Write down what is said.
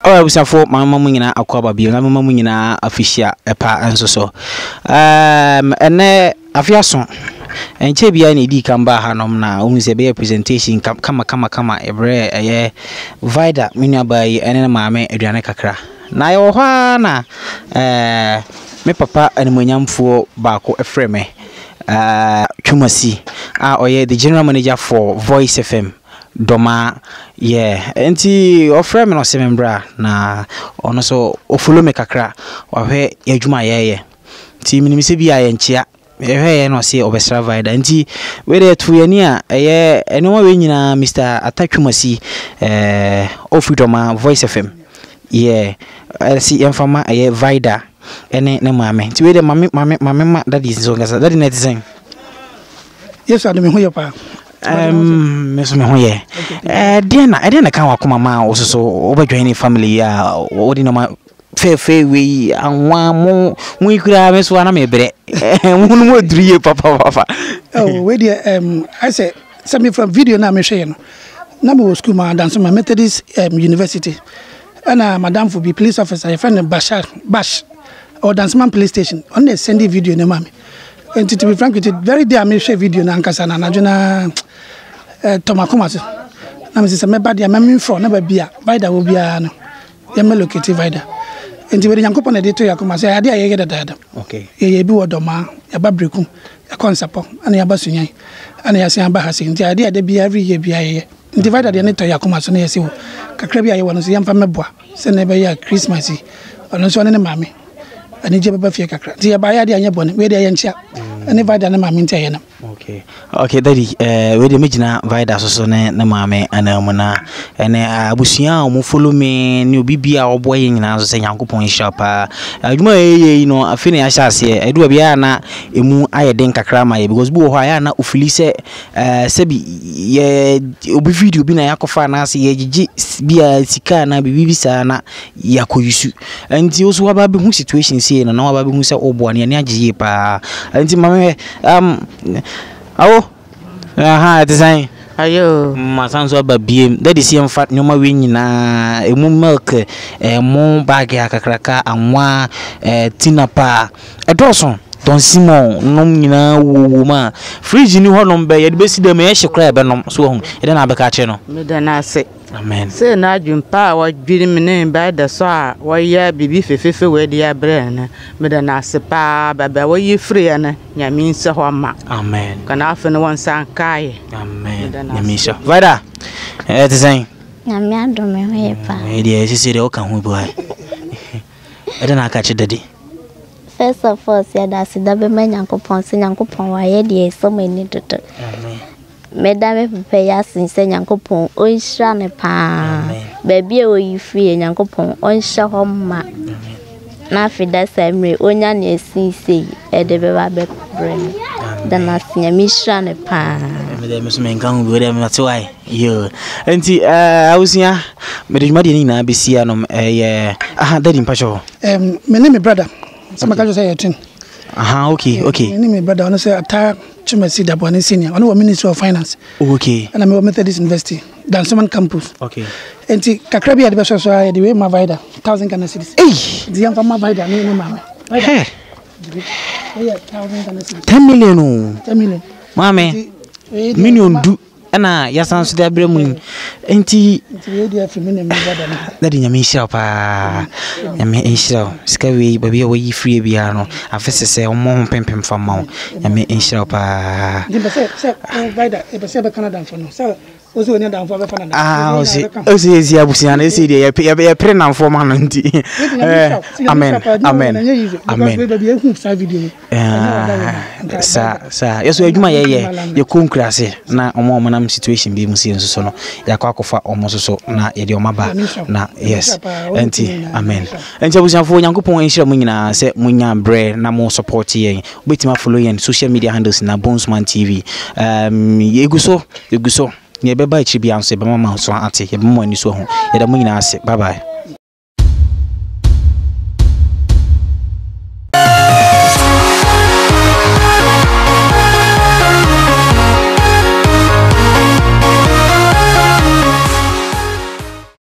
Oh, I was for my mamma in a aqua being a mamma in a official a pa and so. And a fiasson. And Chebia any D come back hanum now, who is a bear presentation come every a year. VIDA, minia by and mamma Adriana Cacra. Na Yohana, me papa and Munyam for Bako a frame. Chumasi, the general manager for Voice FM. DORMAA, yeah, enti ofre me no semembra na ono so ofulo me kakra wa hwe adwuma ye ti minimi se bia ye nchia hwe no se obesra VIDA enti we dey to ye ni a ye eno we nyina Mr. Atachumasi ofu DORMAA Voice FM, yeah, si enfama ye VIDA ene ne mame ti we dey mame that is so gasa that is net saying yes adu me ho ye pa Miss Mahoye. Diana, I didn't come with mamma also so over joining family. What in my fair way and one more we could have Miss one me bread. One more 3 years, papa. Oh, wait, I say, send me from video now, Michelle. Number was school, my dance, my Methodist University. And Madame for be police officer, I find a Bash or dance man police station. Only send the video, no mammy. And to be frank with it, very dear, I share video na Ankasana, Najuna Tomacomas. I'm saying, my body, I'm for never be a VIDA will be a located VIDA. And to be young couple, I did to Yakuma say, I did a dad. Okay. A boo DORMAA, a babricum, a consapo, and a basunian, and I say, I'm bahasing. The idea they be every year be a divided the net to Yakuma, so near you. Cacrebia, one of the young family boy, send never a Christmasy, or no son and a mammy. And it's a buffet crack. The Abaya, the Yabon, where they are and if I done my mintain. Okay, Daddy, we the Majina VIDA so na mame and Mona and Busia mo follow me new Bibia or boy in as say Yankupon shop. You know, I finish as here. I do a biana emu ayeden kakrama because bo na ufilise sebi ye obi video bi na yakofa na ase ye gigi bia sika na bibisa na yakoyusu. Enti oso wa ba be hu situation say na wa ba be hu say obo na ne agiye pa. Enti mame awo design ayo masanso babiem that is in fact nyoma we nyina emu milk mo bag akakraka anwa tinapa edoso Don Simon nom nyina wo ma fridge ni ho nom be ye de besi dem ye hye be nom so hu ye de na be ka che no me de na se amen se na adwumpa wa dwiri me ne ba da so a wo ya bibi fefefe we de ya bre na me de na se pa baba wo yi free na nyame nse ho ma amen kana afa ne won san kai amen nyame sha VIDA te sen nyame adome ho ye pa e de sisi de o kan hu bo ha e de na ka che dadi. First of all, said that's the Yankopon, Yankopon, why ye so many to Madame Paya since Yankopon, oin shane pa, baby, oh, you free Yankopon, oin shah home ma. Nafi that same way, onyan ye see, a de baby brain. Then I see a mission pa. Madame Mengang with them, that's why you. And I was here, Madina, Bisianum, dead in Pasho. My name is brother. Some can say it. Okay. My name is brother. I say Atachumasi Dabone Senior. I know Ministry of Finance. Okay. And I'm a Methodist University. Dan Soman campus. Okay. And Kakrabi at the best the way my VIDA 1,000 Ghana cedis. Hey, the young from my VIDA, no mama. Hey, 10 million. 10 million. Mame, million do. Ana yasan so da bremu enti that nyame hira pa nyame hira sika we baby we free bia no afese se omo ho pempem fama nyame hira pa VIDA e be se be Canada for no so ozo nya dan for be Canada ozo ezi abusia na esi de ye pre na for ma no nti amen sa yeso adwuma ye konkurase na omo nam situation bi musi nso so no yakwa akofa omo so na ye de omaba na yes enti amen enti abusiafo Nyankopon enhira mu nyina se munya bre na mo support ye obetima follow ye social media handles na Bonsman TV yeguso ye beba ichi bia nso be mama so ate ye be mo ani so ho ye da mu nyina ase bye bye.